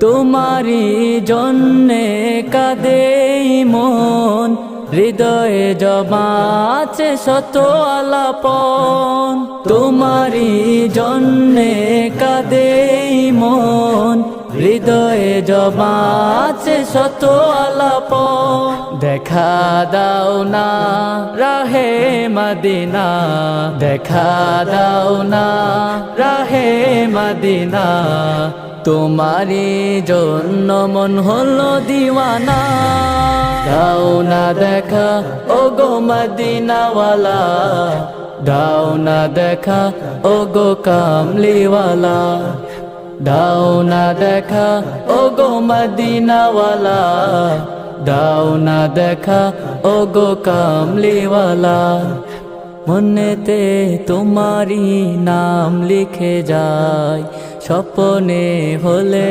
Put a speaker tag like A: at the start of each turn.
A: তোমারি জন্যে কাঁদে মন, হৃদয়ে জমা আছে শত আলাপন। তোমারি জন্যে কাঁদে মন, হৃদয়ে জমা আছে শত আলাপন। দেখা দাও না রাহে মদিনা, দেখা দাও না রাহে মদিনা, তোমারি জন্য মন হলো দিওয়ানা। দাও না দেখা ওগো মদিনাওয়ালা, দাও না দেখা ওগো কামলিওয়ালা, দাও না দেখা ওগো মদিনাওয়ালা, দাও না দেখা ওগো কামলিওয়ালা। মনেতে তোমারি নাম লিখে যায়, স্বপ্নে হলে